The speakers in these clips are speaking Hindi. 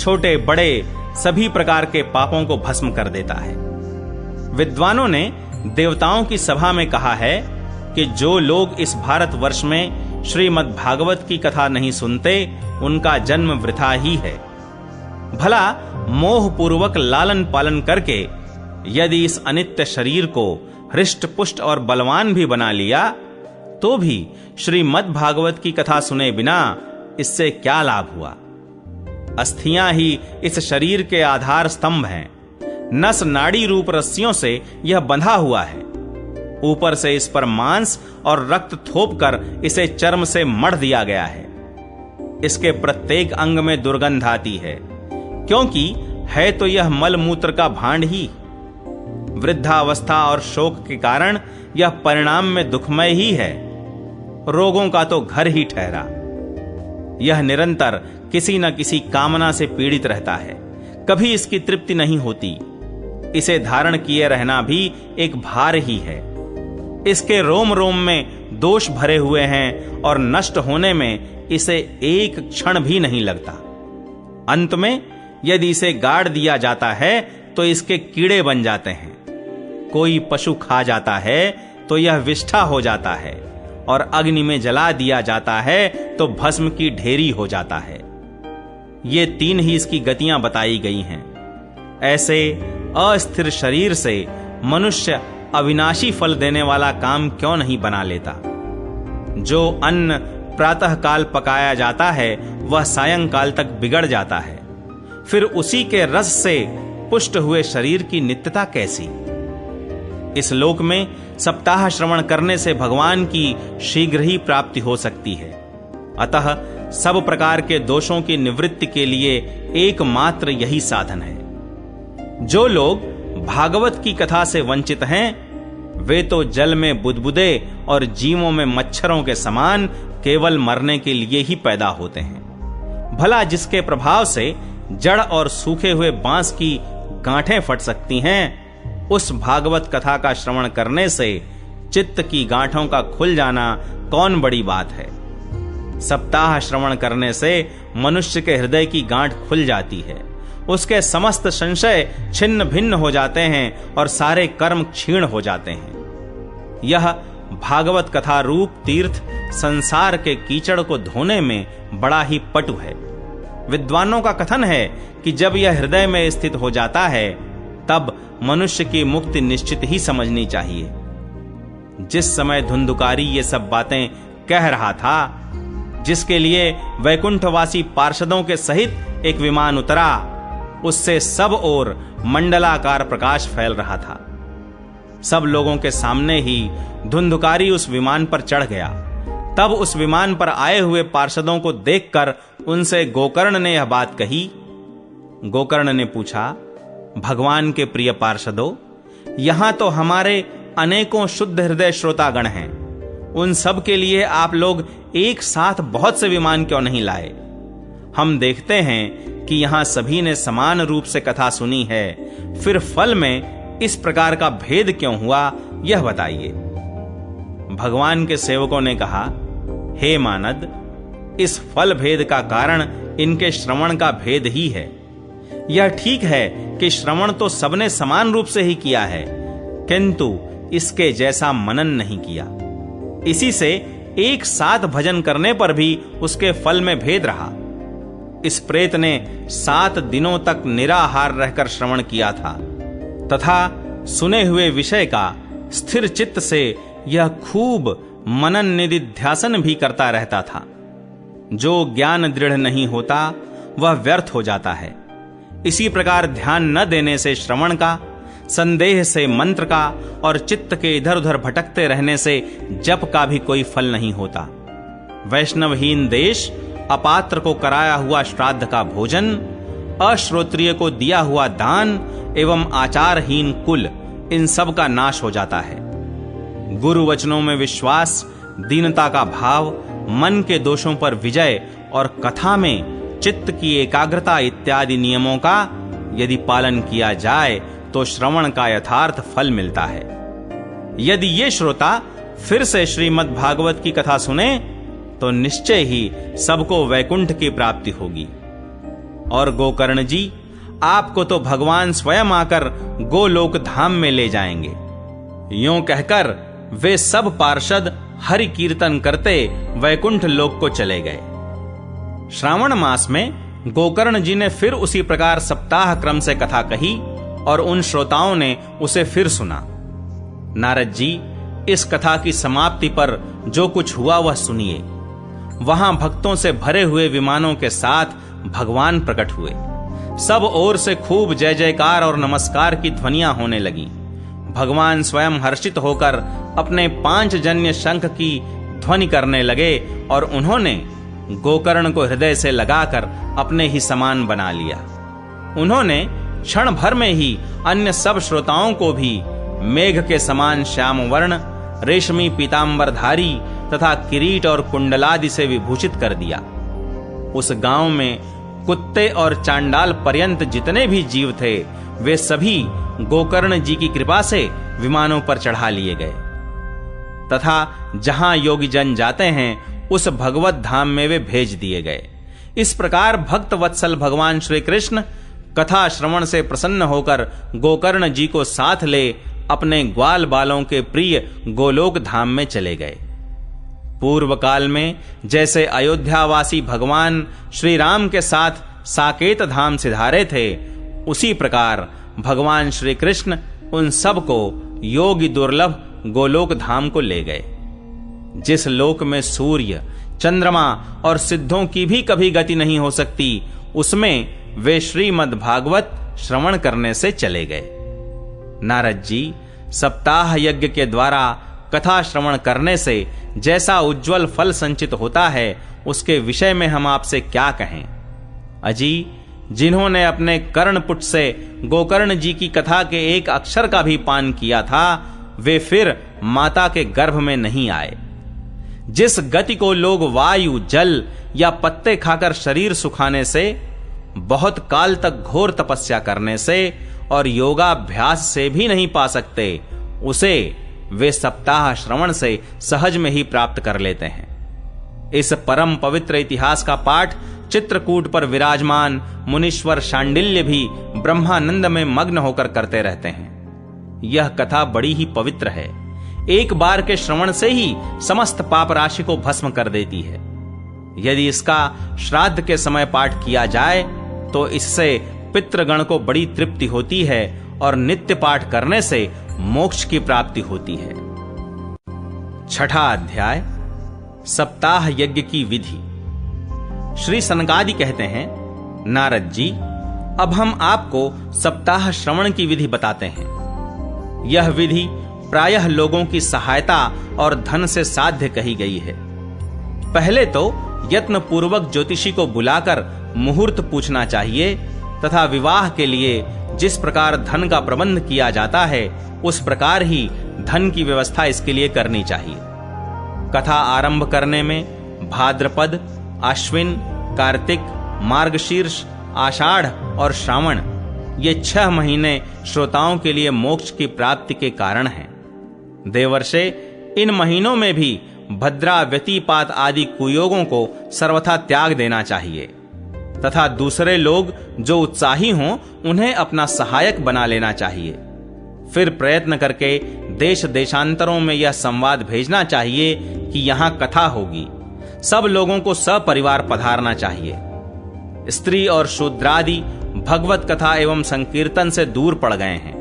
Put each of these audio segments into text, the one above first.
छोटे बड़े सभी प्रकार के पापों को भस्म कर देता है। विद्वानों ने देवताओं की सभा में कहा है कि जो लोग इस भारतवर्ष में श्रीमद् भागवत की कथा नहीं सुनते, उनका जन्म वृथा ही है। भला मोह पूर्वक लालन पालन करके यदि इस अनित्य शरीर को हृष्ट पुष्ट और बलवान भी बना लिया, तो भी श्रीमद् भागवत की कथा सुने बिना इससे क्या लाभ हुआ। अस्थियां ही इस शरीर के आधार स्तंभ हैं। नस नाड़ी रूप रस्सियों से यह बंधा हुआ है। ऊपर से इस पर मांस और रक्त थोपकर इसे चर्म से मढ़ दिया गया है। इसके प्रत्येक अंग में दुर्गंध आती है, क्योंकि है तो यह मल मूत्र का भांड ही। वृद्धावस्था और शोक के कारण यह परिणाम में दुखमय ही है। रोगों का तो घर ही ठहरा। यह निरंतर किसी न किसी कामना से पीड़ित रहता है, कभी इसकी तृप्ति नहीं होती। इसे धारण किए रहना भी एक भार ही है। इसके रोम रोम में दोष भरे हुए हैं और नष्ट होने में इसे एक क्षण भी नहीं लगता। अंत में यदि इसे गाड़ दिया जाता है तो इसके कीड़े बन जाते हैं। कोई पशु खा जाता है तो यह विष्ठा हो जाता है, और अग्नि में जला दिया जाता है तो भस्म की ढेरी हो जाता है। ये तीन ही इसकी गतियां बताई गई हैं। ऐसे अस्थिर शरीर से मनुष्य अविनाशी फल देने वाला काम क्यों नहीं बना लेता। जो अन्न प्रातः काल पकाया जाता है वह सायंकाल तक बिगड़ जाता है, फिर उसी के रस से पुष्ट हुए शरीर की नित्यता कैसी। इस लोक में सप्ताह श्रवण करने से भगवान की शीघ्र ही प्राप्ति हो सकती है। अतः सब प्रकार के दोषों की निवृत्ति के लिए एकमात्र यही साधन है। जो लोग भागवत की कथा से वंचित हैं, वे तो जल में बुदबुदे और जीवों में मच्छरों के समान केवल मरने के लिए ही पैदा होते हैं। भला जिसके प्रभाव से जड़ और सूखे हुए बांस की गांठें फट सकती हैं, उस भागवत कथा का श्रवण करने से चित्त की गांठों का खुल जाना कौन बड़ी बात है। सप्ताह श्रवण करने से मनुष्य के हृदय की गांठ खुल जाती है, उसके समस्त संशय छिन्न भिन्न हो जाते हैं और सारे कर्म क्षीण हो जाते हैं। यह भागवत कथा रूप तीर्थ संसार के कीचड़ को धोने में बड़ा ही पटु है। विद्वानों का कथन है कि जब यह हृदय में स्थित हो जाता है, तब मनुष्य की मुक्ति निश्चित ही समझनी चाहिए। जिस समय धुंधुकारी ये सब बातें कह रहा था, जिसके लिए वैकुंठवासी पार्षदों के सहित एक विमान उतरा, उससे सब ओर मंडलाकार प्रकाश फैल रहा था। सब लोगों के सामने ही धुंधुकारी उस विमान पर चढ़ गया। तब उस विमान पर आए हुए पार्षदों को देखकर उनसे गोकर्ण ने यह बात कही। गोकर्ण ने पूछा, भगवान के प्रिय पार्षदों, यहां तो हमारे अनेकों शुद्ध हृदय श्रोतागण हैं। उन सब के लिए आप लोग एक साथ बहुत से विमान क्यों नहीं लाए? हम देखते हैं कि यहां सभी ने समान रूप से कथा सुनी है, फिर फल में इस प्रकार का भेद क्यों हुआ, यह बताइए। भगवान के सेवकों ने कहा, हे मानद, इस फल भेद का कारण इनके श्रवण का भेद ही है। यह ठीक है कि श्रवण तो सबने समान रूप से ही किया है, किंतु इसके जैसा मनन नहीं किया। इसी से एक साथ भजन करने पर भी उसके फल में भेद रहा। इस प्रेत ने 7 दिनों तक निराहार रहकर श्रवण किया था, तथा सुने हुए विषय का स्थिर चित्त से यह खूब मनन निधिध्यासन भी करता रहता था। जो ज्ञान दृढ़ नहीं होता वह व्यर्थ हो जाता है। इसी प्रकार ध्यान न देने से श्रवण का, संदेह से मंत्र का और चित्त के इधर उधर भटकते रहने से जप का भी कोई फल नहीं होता। वैष्णवहीन देश, अपात्र को कराया हुआ श्राद्ध का भोजन, अश्रोत्रिय को दिया हुआ दान एवं आचारहीन कुल, इन सब का नाश हो जाता है। गुरु वचनों में विश्वास, दीनता का भाव, मन के दोषों पर विजय और कथा में चित्त की एकाग्रता इत्यादि नियमों का यदि पालन किया जाए तो श्रवण का यथार्थ फल मिलता है। यदि ये श्रोता फिर से श्रीमद् भागवत की कथा सुने तो निश्चय ही सबको वैकुंठ की प्राप्ति होगी। और गोकर्ण जी, आपको तो भगवान स्वयं आकर गोलोक धाम में ले जाएंगे। यूं कहकर वे सब पार्षद हरि कीर्तन करते वैकुंठ लोक को चले गए। श्रावण मास में गोकर्ण जी ने फिर उसी प्रकार सप्ताह क्रम से कथा कही और उन श्रोताओं ने उसे फिर सुना। नारद जी, इस कथा की समाप्ति पर जो कुछ हुआ वह सुनिए। वहां भक्तों से भरे हुए विमानों के साथ भगवान प्रकट हुए। सब ओर से खूब जय जयकार और नमस्कार की ध्वनियां होने लगी। भगवान स्वयं हर्षित होकर अपने 5 जन्य शंख की ध्वनि करने लगे और उन्होंने गोकर्ण को हृदय से लगाकर अपने ही समान बना लिया। उन्होंने क्षण भर में ही अन्य सब श्रोताओं को भी मेघ के समान श्याम वर्ण, रेशमी पीतांबरधारी तथा किरीट और कुंडलादि से विभूषित कर दिया। उस गांव में कुत्ते और चांडाल पर्यंत जितने भी जीव थे, वे सभी गोकर्ण जी की कृपा से विमानों पर चढ़ा लिए गए तथा जहां योगी जन जाते हैं उस भगवत धाम में वे भेज दिए गए। इस प्रकार भक्त वत्सल भगवान श्री कृष्ण कथा श्रवण से प्रसन्न होकर गोकर्ण जी को साथ ले अपने ग्वाल बालों के प्रिय गोलोक धाम में चले गए। पूर्व काल में जैसे अयोध्यावासी भगवान श्री राम के साथ साकेत धाम सिधारे थे, उसी प्रकार भगवान श्री कृष्ण उन सब को योगी दुर्लभ गोलोक धाम को ले गए। जिस लोक में सूर्य, चंद्रमा और सिद्धों की भी कभी गति नहीं हो सकती, उसमें वे श्रीमद् भागवत श्रवण करने से चले गए। नारद जी, सप्ताह यज्ञ के द्वारा कथा श्रवण करने से जैसा उज्जवल फल संचित होता है, उसके विषय में हम आपसे क्या कहें। अजी, जिन्होंने अपने कर्णपुट से गोकर्ण जी की कथा के एक अक्षर का भी पान किया था, वे फिर माता के गर्भ में नहीं आए। जिस गति को लोग वायु, जल या पत्ते खाकर शरीर सुखाने से, बहुत काल तक घोर तपस्या करने से और योगाभ्यास से भी नहीं पा सकते, उसे वे सप्ताह श्रवण से सहज में ही प्राप्त कर लेते हैं। इस परम पवित्र इतिहास का पाठ चित्रकूट पर विराजमान मुनीश्वर शांडिल्य भी ब्रह्मानंद में मग्न होकर करते रहते हैं। यह कथा बड़ी ही पवित्र है। एक बार के श्रवण से ही समस्त पाप राशि को भस्म कर देती है। यदि इसका श्राद्ध के समय पाठ किया जाए तो इससे पितृगण को बड़ी तृप्ति होती है और नित्य पाठ करने से मोक्ष की प्राप्ति होती है। 6ठा अध्याय, सप्ताह यज्ञ की विधि। श्री सनकादि कहते हैं, नारद जी, अब हम आपको सप्ताह श्रवण की विधि बताते हैं। यह विधि प्रायः लोगों की सहायता और धन से साध्य कही गई है। पहले तो यत्न पूर्वक ज्योतिषी को बुलाकर मुहूर्त पूछना चाहिए तथा विवाह के लिए जिस प्रकार धन का प्रबंध किया जाता है, उस प्रकार ही धन की व्यवस्था इसके लिए करनी चाहिए। कथा आरंभ करने में भाद्रपद, आश्विन, कार्तिक, मार्गशीर्ष, आषाढ़ और श्रावण, ये 6 महीने श्रोताओं के लिए मोक्ष की प्राप्ति के कारण हैं। देवर्षे, इन महीनों में भी भद्रा, व्यतिपात आदि कुयोगों को सर्वथा त्याग देना चाहिए तथा दूसरे लोग जो उत्साही हों, उन्हें अपना सहायक बना लेना चाहिए। फिर प्रयत्न करके देश देशांतरों में यह संवाद भेजना चाहिए कि यहां कथा होगी। सब लोगों को सपरिवार पधारना चाहिए। स्त्री और शूद्रादि भगवत कथा एवं संकीर्तन से दूर पड़ गए हैं,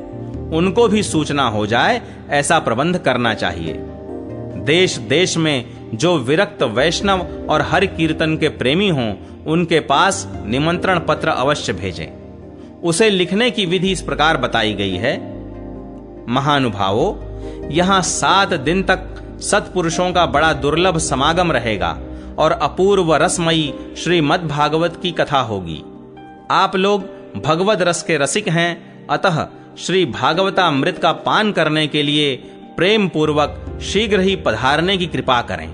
उनको भी सूचना हो जाए, ऐसा प्रबंध करना चाहिए। देश देश में जो विरक्त वैष्णव और हरि कीर्तन के प्रेमी हों, उनके पास निमंत्रण पत्र अवश्य भेजें। उसे लिखने की विधि इस प्रकार बताई गई है। महानुभावों, यहां 7 दिन तक सत्पुरुषों का बड़ा दुर्लभ समागम रहेगा और अपूर्व रसमयी श्रीमद् भागवत की कथा होगी। आप लोग भगवद रस के रसिक हैं, अतः श्री भागवतामृत का पान करने के लिए प्रेम पूर्वक शीघ्र ही पधारने की कृपा करें।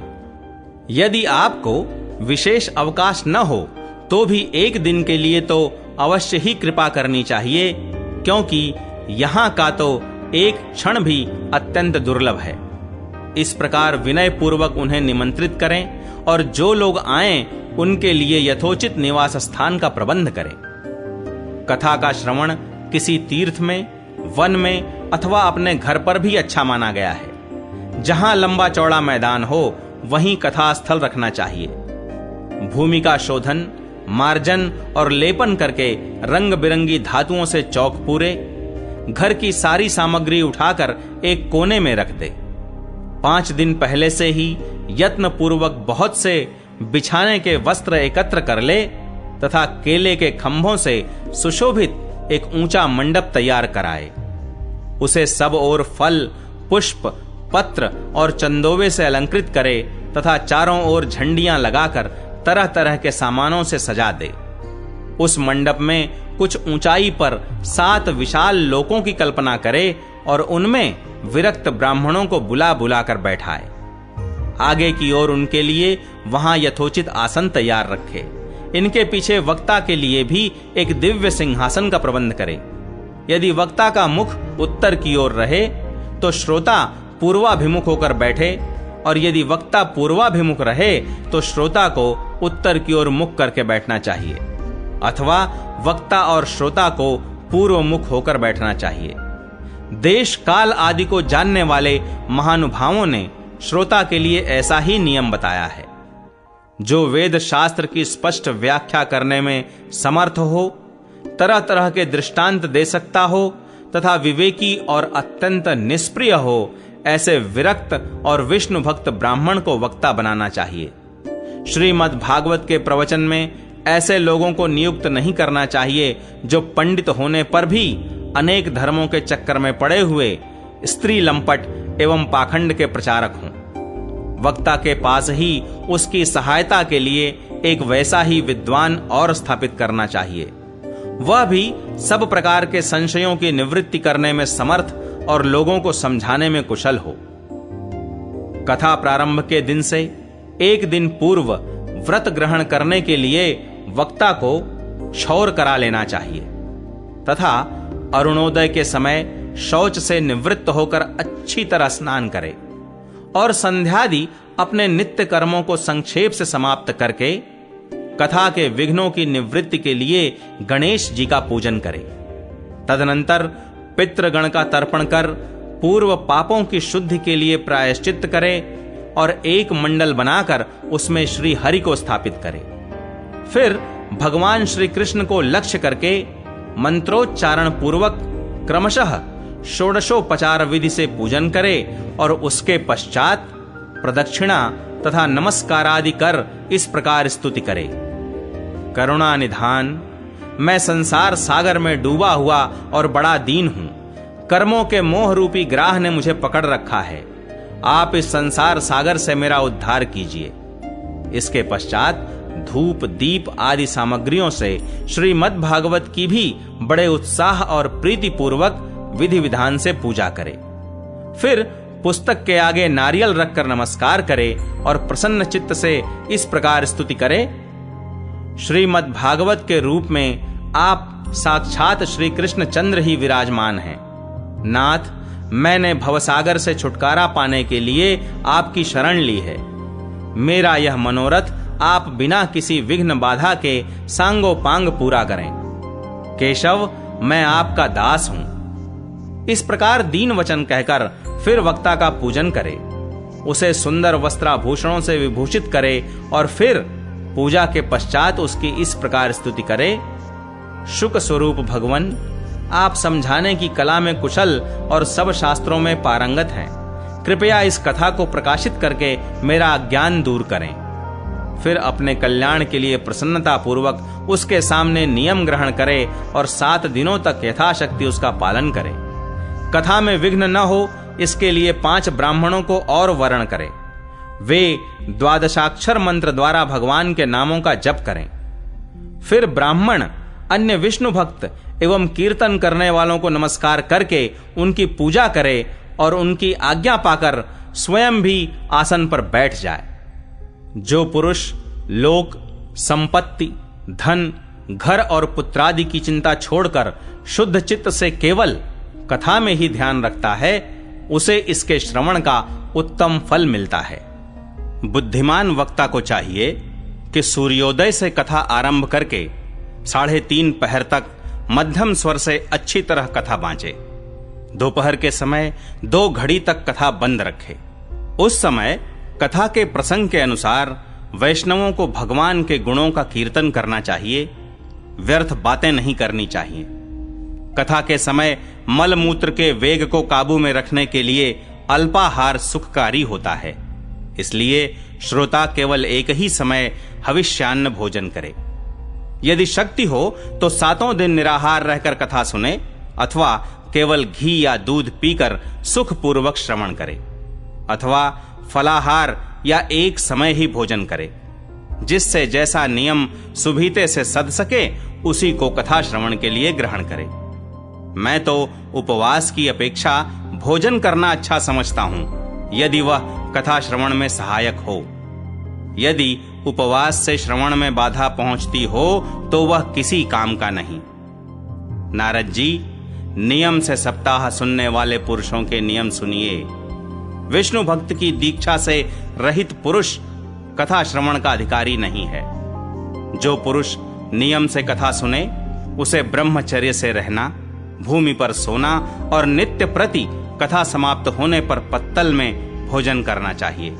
यदि आपको विशेष अवकाश न हो तो भी एक दिन के लिए तो अवश्य ही कृपा करनी चाहिए, क्योंकि यहां का तो एक क्षण भी अत्यंत दुर्लभ है। इस प्रकार विनय पूर्वक उन्हें निमंत्रित करें और जो लोग आएं उनके लिए यथोचित निवास स्थान का प्रबंध करें। कथा का श्रवण किसी तीर्थ में, वन में अथवा अपने घर पर भी अच्छा माना गया है। जहां लंबा चौड़ा मैदान हो वहीं कथा स्थल रखना चाहिए। भूमि का शोधन, मार्जन और लेपन करके रंग बिरंगी धातुओं से चौक पूरे, घर की सारी सामग्री उठाकर एक कोने में रख दे। 5 दिन पहले से ही यत्न पूर्वक बहुत से बिछाने के वस्त्र एकत्र कर ले तथा केले के खंभों से सुशोभित एक ऊंचा मंडप तैयार कराए। उसे सब ओर फल, पुष्प, पत्र और चंदोवे से अलंकृत करे तथा चारों ओर झंडियां लगाकर तरह तरह के सामानों से सजा दे। उस मंडप में कुछ ऊंचाई पर 7 विशाल लोकों की कल्पना करे और उनमें विरक्त ब्राह्मणों को बुला बुलाकर बैठाए। आगे की ओर उनके लिए वहां यथोचित आसन तैयार रखे। इनके पीछे वक्ता के लिए भी एक दिव्य सिंहासन का प्रबंध करे। यदि वक्ता का मुख उत्तर की ओर रहे तो श्रोता पूर्वाभिमुख होकर बैठे, और यदि वक्ता पूर्वाभिमुख रहे तो श्रोता को उत्तर की ओर मुख करके बैठना चाहिए, अथवा वक्ता और श्रोता को पूर्व मुख होकर बैठना चाहिए। देश काल आदि को जानने वाले महानुभावों ने श्रोता के लिए ऐसा ही नियम बताया है। जो वेद शास्त्र की स्पष्ट व्याख्या करने में समर्थ हो, तरह तरह के दृष्टांत दे सकता हो तथा विवेकी और अत्यंत निष्प्रिय हो, ऐसे विरक्त और विष्णु भक्त ब्राह्मण को वक्ता बनाना चाहिए। श्रीमद् भागवत के प्रवचन में ऐसे लोगों को नियुक्त नहीं करना चाहिए जो पंडित होने पर भी अनेक धर्मों के चक्कर में पड़े हुए स्त्री लंपट एवं पाखंड के प्रचारक हों। वक्ता के पास ही उसकी सहायता के लिए एक वैसा ही विद्वान और स्थापित करना चाहिए। वह भी सब प्रकार के संशयों की निवृत्ति करने में समर्थ और लोगों को समझाने में कुशल हो। कथा प्रारंभ के दिन से एक दिन पूर्व व्रत ग्रहण करने के लिए वक्ता को क्षौर करा लेना चाहिए तथा अरुणोदय के समय शौच से निवृत्त होकर अच्छी तरह स्नान करे और संध्यादि अपने नित्य कर्मों को संक्षेप से समाप्त करके कथा के विघ्नों की निवृत्ति के लिए गणेश जी का पूजन करे। तदनंतर पितृगण का तर्पण कर पूर्व पापों की शुद्धि के लिए प्रायश्चित्त करे और एक मंडल बनाकर उसमें श्री हरि को स्थापित करे। फिर भगवान श्री कृष्ण को लक्ष्य करके मंत्रोच्चारण पूर्वक क्रमशः षोडशोपचार विधि से पूजन करे और उसके पश्चात प्रदक्षिणा तथा नमस्कार आदि कर इस प्रकार स्तुति करे। करुणा निधान, मैं संसार सागर में डूबा हुआ और बड़ा दीन हूं। कर्मों के मोह रूपी ग्राह ने मुझे पकड़ रखा है। आप इस संसार सागर से मेरा उद्धार कीजिए। इसके पश्चात धूप, दीप आदि सामग्रियों से श्रीमद् भागवत की भी बड़े उत्साह और प्रीति पूर्वक विधि विधान से पूजा करे। फिर पुस्तक के आगे नारियल रखकर नमस्कार करे और प्रसन्न चित्त से इस प्रकार स्तुति करे। श्रीमद् भागवत के रूप में आप साक्षात श्री कृष्ण चंद्र ही विराजमान हैं। नाथ, मैंने भवसागर से छुटकारा पाने के लिए आपकी शरण ली है। मेरा यह मनोरथ आप बिना किसी विघ्न बाधा के सांगोपांग पूरा करें। केशव, मैं आपका दास हूं। इस प्रकार दीन वचन कहकर फिर वक्ता का पूजन करे, उसे सुंदर वस्त्राभूषणों से विभूषित करे और फिर पूजा के पश्चात उसकी इस प्रकार स्तुति करे। शुक स्वरूप भगवन, आप समझाने की कला में कुशल और सब शास्त्रों में पारंगत हैं। कृपया इस कथा को प्रकाशित करके मेरा अज्ञान दूर करें। फिर अपने कल्याण के लिए प्रसन्नता पूर्वक उसके सामने नियम ग्रहण करे और 7 दिनों तक यथाशक्ति उसका पालन करे। कथा में विघ्न न हो इसके लिए 5 ब्राह्मणों को और वर्ण करे। वे 12 मंत्र द्वारा भगवान के नामों का जप करें। फिर ब्राह्मण अन्य विष्णु भक्त एवं कीर्तन करने वालों को नमस्कार करके उनकी पूजा करे और उनकी आज्ञा पाकर स्वयं भी आसन पर बैठ जाए। जो पुरुष लोक, संपत्ति, धन, घर और पुत्रादि की चिंता छोड़कर शुद्ध चित्त से केवल कथा में ही ध्यान रखता है, उसे इसके श्रवण का उत्तम फल मिलता है। बुद्धिमान वक्ता को चाहिए कि सूर्योदय से कथा आरंभ करके 3:30 पहर तक मध्यम स्वर से अच्छी तरह कथा बांचे। दोपहर के समय 2 घड़ी तक कथा बंद रखे। उस समय कथा के प्रसंग के अनुसार वैष्णवों को भगवान के गुणों का कीर्तन करना चाहिए, व्यर्थ बातें नहीं करनी चाहिए। कथा के समय मल मूत्र के वेग को काबू में रखने के लिए अल्पाहार सुखकारी होता है, इसलिए श्रोता केवल एक ही समय हविष्यान्न भोजन करे। यदि शक्ति हो तो 7 दिन निराहार रहकर कथा सुने अथवा केवल घी या दूध पीकर सुखपूर्वक श्रवण करे, अथवा फलाहार या एक समय ही भोजन करे। जिससे जैसा नियम सुभीते से सध सके उसी को कथा श्रवण के लिए ग्रहण करे। मैं तो उपवास की अपेक्षा भोजन करना अच्छा समझता हूं, यदि वह कथा श्रवण में सहायक हो। यदि उपवास से श्रवण में बाधा पहुंचती हो तो वह किसी काम का नहीं। नारद जी, नियम से सप्ताह सुनने वाले पुरुषों के नियम सुनिए। विष्णु भक्त की दीक्षा से रहित पुरुष कथा श्रवण का अधिकारी नहीं है। जो पुरुष नियम से कथा सुने उसे ब्रह्मचर्य से रहना, भूमि पर सोना और नित्य प्रति कथा समाप्त होने पर पत्तल में भोजन करना चाहिए।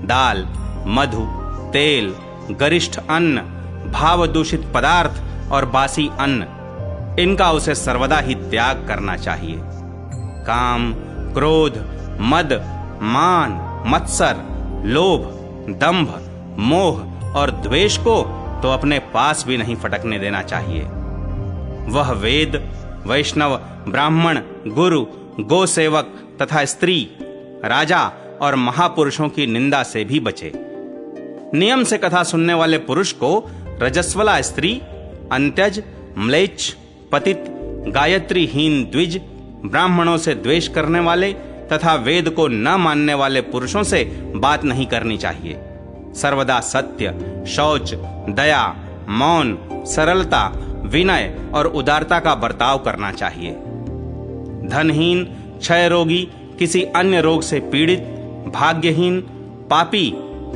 दाल, मधु, तेल, गरिष्ठ अन्न, भाव दूषित पदार्थ और बासी अन्न, इनका उसे सर्वदा ही त्याग करना चाहिए। काम, क्रोध, मद, मान, मत्सर, लोभ, दंभ, मोह और द्वेष को तो अपने पास भी नहीं फटकने देना चाहिए। वह वेद, वैष्णव, ब्राह्मण, गुरु, गोसेवक तथा स्त्री, राजा और महापुरुषों की निंदा से भी बचे। नियम से कथा सुनने वाले पुरुष को रजस्वला स्त्री, अंत्यज, म्लेच्छ, पतित, गायत्रीहीन द्विज, ब्राह्मणों से द्वेष करने वाले तथा वेद को न मानने वाले पुरुषों से बात नहीं करनी चाहिए। सर्वदा सत्य, शौच, दया, मौन, सरलता, विनय और उदारता का बर्ताव करना चाहिए। धनहीन, क्षय रोगी, किसी अन्य रोग से पीड़ित, भाग्यहीन, पापी,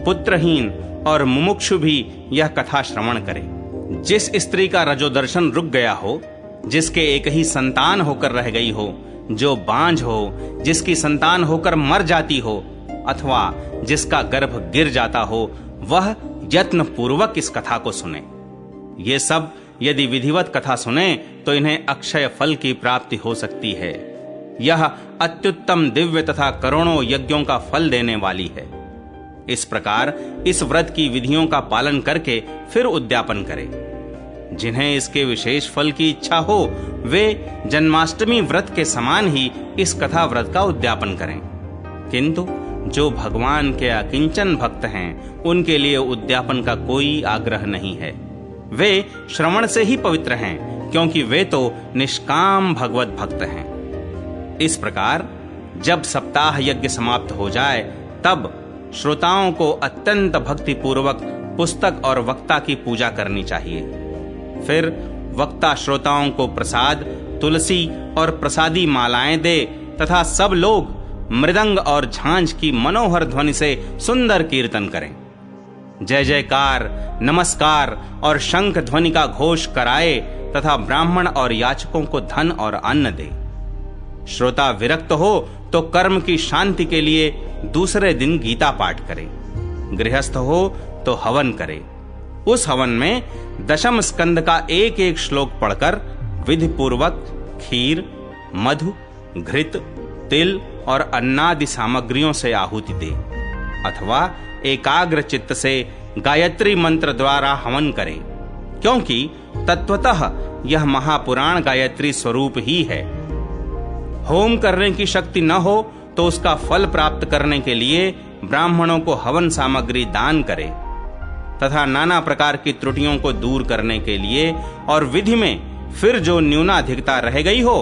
पुत्रहीन और मुमुक्षु भी यह कथा श्रवण करे। जिस स्त्री का रजोदर्शन रुक गया हो, जिसके एक ही संतान होकर रह गई हो, जो बांझ हो, जिसकी संतान होकर मर जाती हो अथवा जिसका गर्भ गिर जाता हो, वह यत्न पूर्वक इस कथा को सुने। ये सब यदि विधिवत कथा सुने तो इन्हें अक्षय फल की प्राप्ति हो सकती है। यह अत्युत्तम दिव्य तथा करोड़ों यज्ञों का फल देने वाली है। इस प्रकार इस व्रत की विधियों का पालन करके फिर उद्यापन करें। जिन्हें इसके विशेष फल की इच्छा हो वे जन्माष्टमी व्रत के समान ही इस कथा व्रत का उद्यापन करें। किंतु जो भगवान के अकिंचन भक्त हैं उनके लिए उद्यापन का कोई आग्रह नहीं है। वे श्रवण से ही पवित्र हैं, क्योंकि वे तो निष्काम भगवत भक्त हैं। इस प्रकार जब सप्ताह यज्ञ समाप्त हो जाए तब श्रोताओं को अत्यंत भक्ति पूर्वक पुस्तक और वक्ता की पूजा करनी चाहिए। फिर वक्ता श्रोताओं को प्रसाद, तुलसी और प्रसादी मालाएं दे तथा सब लोग मृदंग और झांझ की मनोहर ध्वनि से सुंदर कीर्तन करें। जय जयकार, नमस्कार और शंख ध्वनि का घोष कराए तथा ब्राह्मण और याचकों को धन और अन्न दे। श्रोता विरक्त हो तो कर्म की शांति के लिए दूसरे दिन गीता पाठ करे। गृहस्थ हो तो हवन करे। उस हवन में दशम स्कंद का एक एक श्लोक पढ़कर विधि पूर्वक खीर, मधु, घृत, तिल और अन्नादि सामग्रियों से आहुति दे अथवा एकाग्र चित्त से गायत्री मंत्र द्वारा हवन करे, क्योंकि तत्वतः यह महापुराण गायत्री स्वरूप ही है। होम करने की शक्ति न हो तो उसका फल प्राप्त करने के लिए ब्राह्मणों को हवन सामग्री दान करे तथा नाना प्रकार की त्रुटियों को दूर करने के लिए और विधि में फिर जो न्यूनाधिकता रह गई हो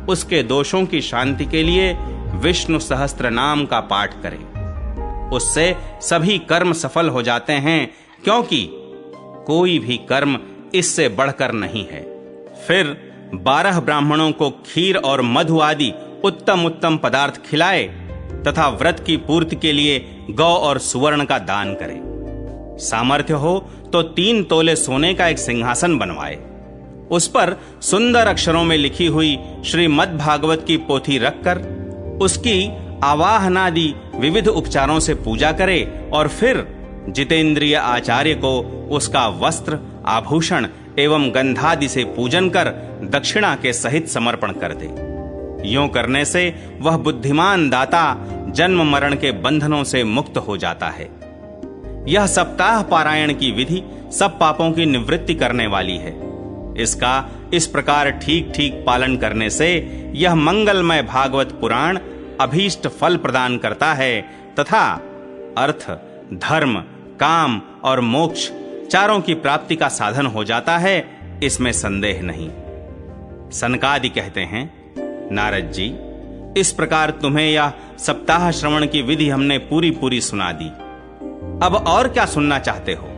उसके दोषों की शांति के लिए विष्णु सहस्त्र नाम का पाठ करें। उससे सभी कर्म सफल हो जाते हैं, क्योंकि कोई भी कर्म इससे बढ़कर नहीं है। फिर 12 ब्राह्मणों को खीर और मधु आदि उत्तम उत्तम पदार्थ खिलाए तथा व्रत की पूर्ति के लिए गौ और सुवर्ण का दान करें। सामर्थ्य हो तो 3 तोले सोने का एक सिंहासन बनवाए, उस पर सुंदर अक्षरों में लिखी हुई श्रीमद् भागवत की पोथी रखकर उसकी आवाहनादि विविध उपचारों से पूजा करे और फिर जितेंद्रिय आचार्य को उसका वस्त्र, आभूषण एवं गंधादि से पूजन कर दक्षिणा के सहित समर्पण कर दे। यूं करने से वह बुद्धिमान दाता जन्म मरण के बंधनों से मुक्त हो जाता है। यह सप्ताह पारायण की विधि सब पापों की निवृत्ति करने वाली है। इसका इस प्रकार ठीक ठीक पालन करने से यह मंगलमय भागवत पुराण अभीष्ट फल प्रदान करता है तथा अर्थ, धर्म, काम और मोक्ष चारों की प्राप्ति का साधन हो जाता है, इसमें संदेह नहीं। सनकादि कहते हैं, नारद जी, इस प्रकार तुम्हें यह सप्ताह श्रवण की विधि हमने पूरी पूरी सुना दी। अब और क्या सुनना चाहते हो?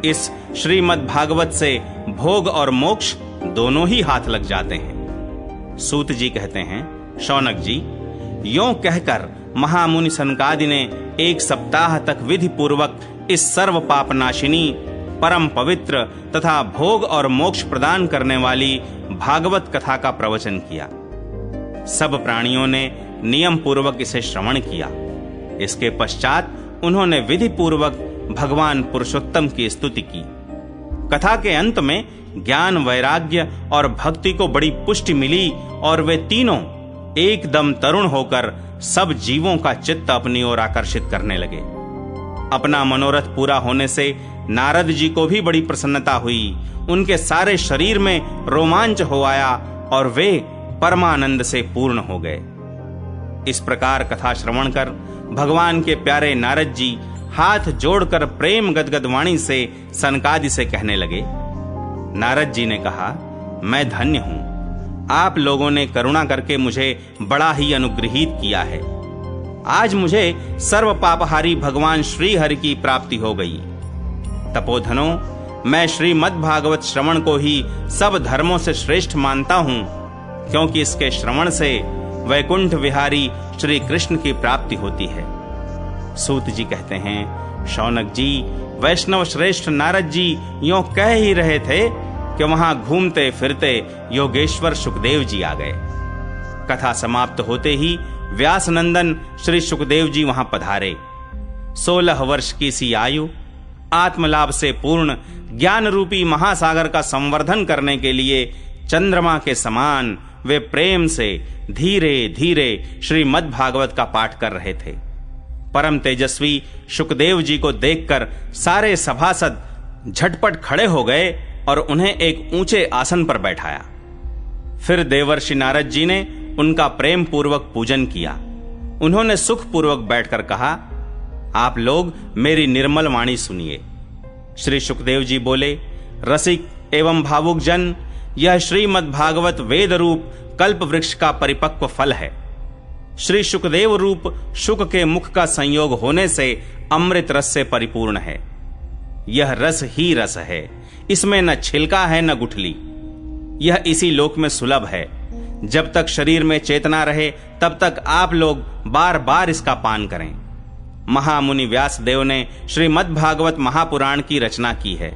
इस श्रीमद् भागवत से भोग और मोक्ष दोनों ही हाथ लग जाते हैं। सूत जी कहते हैं, शौनक जी, यों कहकर महामुनि सनकादि ने 1 सप्ताह तक विधि पूर्वक इस सर्व पापनाशिनी, परम पवित्र तथा भोग और मोक्ष प्रदान करने वाली भागवत कथा का प्रवचन किया। सब प्राणियों ने नियम पूर्वक इसे श्रवण किया। इसके पश्चात उन्होंने विधि पूर्वक भगवान पुरुषोत्तम की स्तुति की। कथा के अंत में ज्ञान, वैराग्य और भक्ति को बड़ी पुष्टि मिली और वे तीनों एकदम तरुण होकर सब जीवों का चित्त अपनी ओर आकर्षित करने लगे। अपना मनोरथ पूरा होने से नारद जी को भी बड़ी प्रसन्नता हुई। उनके सारे शरीर में रोमांच हो आया और वे परमानंद से पूर्ण हो गए। इस प्रकार कथा श्रवण कर भगवान के प्यारे नारद जी हाथ जोड़कर प्रेम गदगद वाणी से सनकादि से कहने लगे। नारद जी ने कहा, मैं धन्य हूं, आप लोगों ने करुणा करके मुझे बड़ा ही अनुग्रहित किया है। आज मुझे सर्व पापहारी भगवान श्री हरि की प्राप्ति हो गई। तपोधनों, मैं श्रीमद् भागवत श्रवण को ही सब धर्मों से श्रेष्ठ मानता हूं, क्योंकि इसके श्रवण से वैकुंठ विहारी श्री कृष्ण की प्राप्ति होती है। सूत जी कहते हैं, शौनक जी, वैष्णव श्रेष्ठ नारद जी यों कह ही रहे थे कि वहां घूमते फिरते योगेश्वर सुखदेव जी आ गए। कथा समाप्त होते ही व्यास नंदन श्री सुखदेव जी वहां पधारे। 16 वर्ष की सी आयु, आत्मलाभ से पूर्ण ज्ञान रूपी महासागर का संवर्धन करने के लिए चंद्रमा के समान वे प्रेम से धीरे धीरे श्रीमद् भागवत का पाठ कर रहे थे। परम तेजस्वी सुखदेव जी को देखकर सारे सभासद झटपट खड़े हो गए और उन्हें एक ऊंचे आसन पर बैठाया। फिर देवर्षि नारद जी ने उनका प्रेम पूर्वक पूजन किया। उन्होंने सुख पूर्वक बैठकर कहा, आप लोग मेरी निर्मल वाणी सुनिए। श्री सुखदेव जी बोले, रसिक एवं भावुक जन, यह श्रीमद् भागवत वेद रूप कल्प वृक्ष का परिपक्व फल है। श्री सुखदेव रूप शुक के मुख का संयोग होने से अमृत रस से परिपूर्ण है। यह रस ही रस है, इसमें न छिलका है न गुठली। यह इसी लोक में सुलभ है। जब तक शरीर में चेतना रहे तब तक आप लोग बार बार इसका पान करें। महामुनि व्यास देव ने श्रीमद् भागवत महापुराण की रचना की है।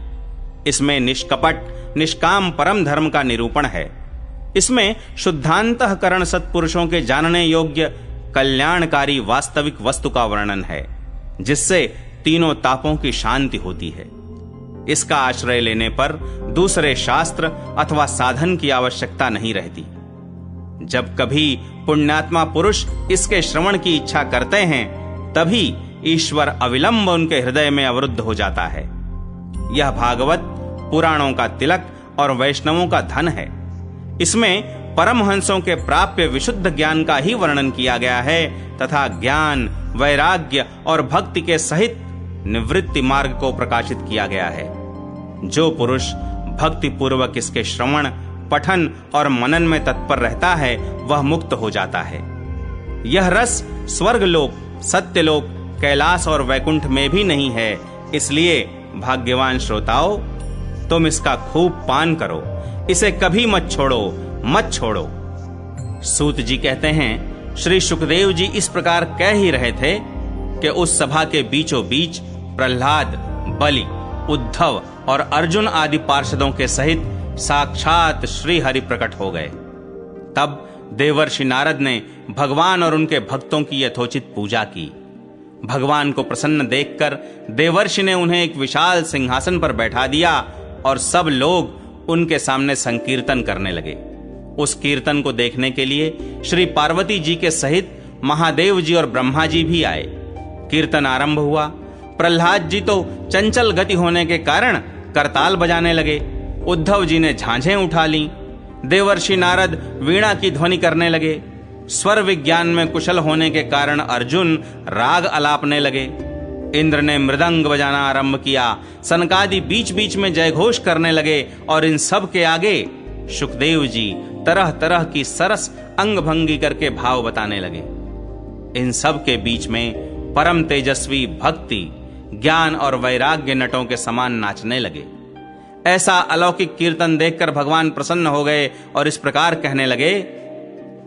इसमें निष्कपट निष्काम परम धर्म का निरूपण है। इसमें शुद्धांतःकरण सत्पुरुषों के जानने योग्य कल्याणकारी वास्तविक वस्तु का वर्णन है, जिससे तीनों तापों की शांति होती है। इसका आश्रय लेने पर दूसरे शास्त्र अथवा साधन की आवश्यकता नहीं रहती। जब कभी पुण्यात्मा पुरुष इसके श्रवण की इच्छा करते हैं, तभी ईश्वर अविलंब उनके हृदय में अवरुद्ध हो जाता है। यह भागवत पुराणों का तिलक और वैष्णवों का धन है। इसमें परमहंसों के प्राप्य विशुद्ध ज्ञान का ही वर्णन किया गया है तथा ज्ञान, वैराग्य और भक्ति के सहित निवृत्ति मार्ग को प्रकाशित किया गया है। जो पुरुष भक्ति पूर्वक इसके श्रवण, पठन और मनन में तत्पर रहता है, वह मुक्त हो जाता है। यह रस स्वर्गलोक, सत्यलोक, कैलाश और वैकुंठ में भी नहीं है। इसलिए भाग्यवान श्रोताओं, तुम इसका खूब पान करो, इसे कभी मत छोड़ो, मत छोड़ो। सूत जी कहते हैं, श्री सुखदेव जी इस प्रकार कह ही रहे थे कि उस सभा के बीचों बीच प्रहलाद, बलि, उद्धव और अर्जुन आदि पार्षदों के सहित साक्षात श्री हरि प्रकट हो गए। तब देवर्षि नारद ने भगवान और उनके भक्तों की यथोचित पूजा की। भगवान को प्रसन्न देखकर देवर्षि ने उन्हें एक विशाल सिंहासन पर बैठा दिया और सब लोग उनके सामने संकीर्तन करने लगे। उस कीर्तन को देखने के लिए श्री पार्वती जी के सहित महादेव जी और ब्रह्मा जी भी आए। कीर्तन आरंभ हुआ। प्रहलाद जी तो चंचल गति होने के कारण करताल बजाने लगे। उद्धव जी ने झांझें उठा लीं। देवर्षि नारद वीणा की ध्वनि करने लगे। स्वर विज्ञान में कुशल होने के कारण अर्जुन राग अलापने लगे। इंद्र ने मृदंग बजाना आरंभ किया। सनकादि बीच बीच में जयघोष करने लगे और इन सब के आगे शुकदेव जी तरह तरह की सरस अंग भंगी करके भाव बताने लगे। इन सब के बीच में परम तेजस्वी भक्ति, ज्ञान और वैराग्य नटों के समान नाचने लगे। ऐसा अलौकिक कीर्तन देखकर भगवान प्रसन्न हो गए और इस प्रकार कहने लगे,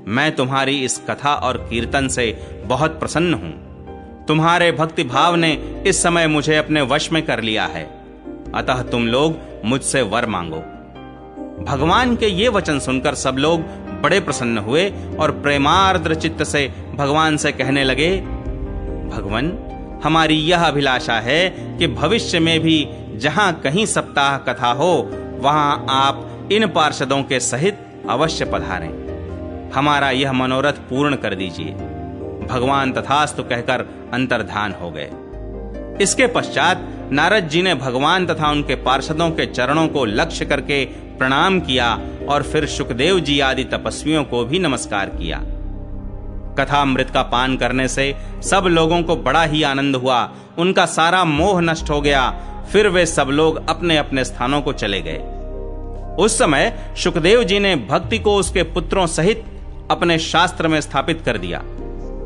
मैं तुम्हारी इस कथा और कीर्तन से बहुत प्रसन्न हूं। तुम्हारे भक्ति भाव ने इस समय मुझे अपने वश में कर लिया है, अतः तुम लोग मुझसे वर मांगो। भगवान के ये वचन सुनकर सब लोग बड़े प्रसन्न हुए और प्रेमार्द्र चित्त से भगवान से कहने लगे, भगवान, हमारी यह अभिलाषा है कि भविष्य में भी जहां कहीं सप्ताह कथा हो वहां आप इन पार्षदों के सहित अवश्य पधारें। हमारा यह मनोरथ पूर्ण कर दीजिए। भगवान तथास्तु कहकर अंतर्धान हो गए। इसके पश्चात नारद जी ने भगवान तथा उनके पार्षदों के चरणों को लक्ष्य करके प्रणाम किया और फिर शुकदेव जी आदि तपस्वियों को भी नमस्कार किया। कथामृत का पान करने से सब लोगों को बड़ा ही आनंद हुआ। उनका सारा मोह नष्ट हो गया। फिर वे सब लोग अपने अपने स्थानों को चले गए। उस समय शुकदेव जी ने भक्ति को उसके पुत्रों सहित अपने शास्त्र में स्थापित कर दिया।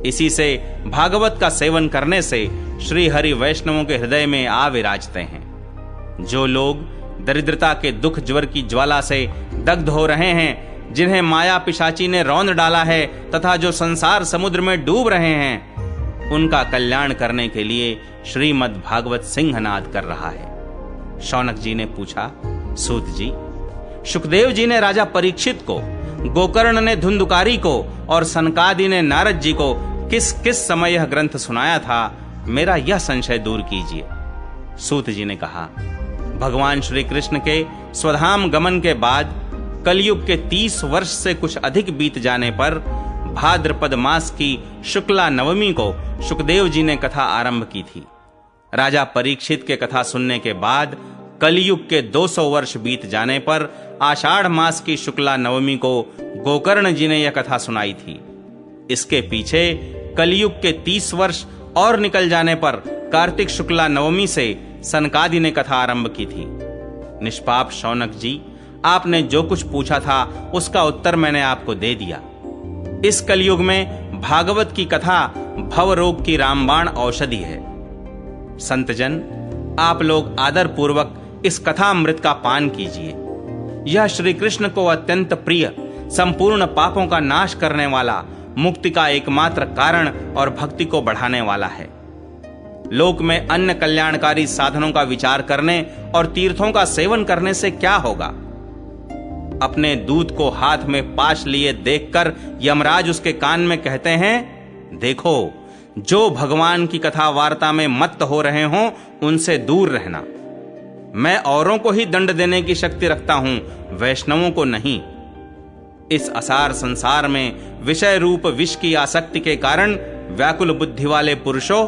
इसी से भागवत का सेवन करने से श्री हरि वैष्णवों के हृदय में आ विराजते हैं। जो लोग दरिद्रता के दुख ज्वर की ज्वाला से दग्ध हो रहे हैं, जिन्हें माया पिशाची ने रौंद डाला है तथा जो संसार समुद्र में डूब रहे हैं, उनका कल्याण करने के लिए श्रीमद् भागवत सिंहनाद कर रहा है। शौनक जी ने पूछा, सूत जी, शुकदेव जी ने राजा परीक्षित को, गोकर्ण ने धुंधुकारी को और सनकादि ने नारद जी को किस किस समय यह ग्रंथ सुनाया था, मेरा यह संशय दूर कीजिए। सूत जी ने कहा, भगवान श्री कृष्ण के स्वधाम गमन के बाद कलयुग के 30 वर्ष से कुछ अधिक बीत जाने पर भाद्रपद मास की शुक्ला नवमी को शुकदेव जी ने कथा आरंभ की थी। राजा परीक्षित के कथा सुनने के बाद कलयुग के 200 वर्ष बीत जाने पर आषाढ़ मास की शुक्ला नवमी को गोकर्ण जी ने यह कथा सुनाई थी। इसके पीछे कलयुग के 30 वर्ष और निकल जाने पर कार्तिक शुक्ला नवमी से सनकादि ने कथा आरंभ की थी। निष्पाप शौनक जी, आपने जो कुछ पूछा था उसका उत्तर मैंने आपको दे दिया। इस कलयुग में भागवत की कथा भव रोग की रामबाण औषधि है। संतजन, आप लोग आदर पूर्वक इस कथा अमृत का पान कीजिए। यह श्री कृष्ण को अत्यंत प्रिय, संपूर्ण पापों का नाश करने वाला, मुक्ति का एकमात्र कारण और भक्ति को बढ़ाने वाला है। लोक में अन्य कल्याणकारी साधनों का विचार करने और तीर्थों का सेवन करने से क्या होगा? अपने दूत को हाथ में पाश लिए देखकर यमराज उसके कान में कहते हैं, देखो, जो भगवान की कथा वार्ता में मत्त हो रहे हों उनसे दूर रहना। मैं औरों को ही दंड देने की शक्ति रखता हूं, वैष्णवों को नहीं। इस असार संसार में विषय रूप विष की आसक्ति के कारण व्याकुल बुद्धि वाले पुरुषों,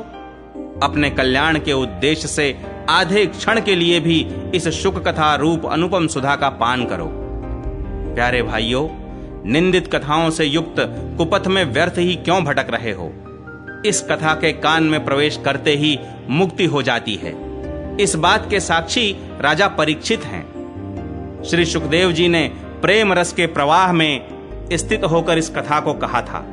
अपने कल्याण के उद्देश्य से आधे क्षण के लिए भी इस शुक कथा रूप अनुपम सुधा का पान करो। प्यारे भाइयों, निंदित कथाओं से युक्त कुपथ में व्यर्थ ही क्यों भटक रहे हो? इस कथा के कान में प्रवेश करते ही मुक्ति हो जाती है। इस बात के साक्षी राजा परीक्षित हैं। श्री शुकदेव जी ने प्रेम रस के प्रवाह में स्थित होकर इस कथा को कहा था।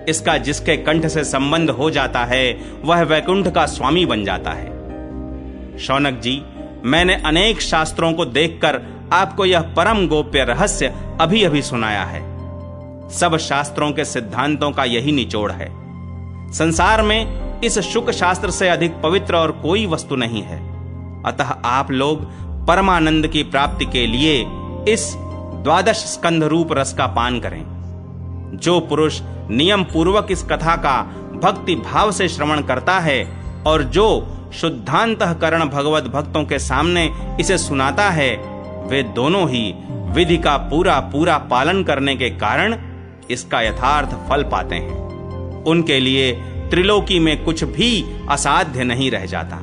इसका जिसके कंठ से संबंध हो जाता है वह वैकुंठ का स्वामी बन जाता है। शौनक जी, मैंने अनेक शास्त्रों को देखकर आपको यह परम गोप्य रहस्य अभी अभी सुनाया है। सब शास्त्रों के सिद्धांतों का यही निचोड़ है। संसार में इस शुक शास्त्र से अधिक पवित्र और कोई वस्तु नहीं है। अतः आप लोग परमानंद की प्राप्ति के लिए इस 12 स्कंध रूप रस का पान करें। जो पुरुष नियम पूर्वक इस कथा का भक्ति भाव से श्रवण करता है और जो शुद्धांतःकरण भगवत भक्तों के सामने इसे सुनाता है, वे दोनों ही विधि का पूरा पूरा पालन करने के कारण इसका यथार्थ फल पाते हैं। उनके लिए त्रिलोकी में कुछ भी असाध्य नहीं रह जाता।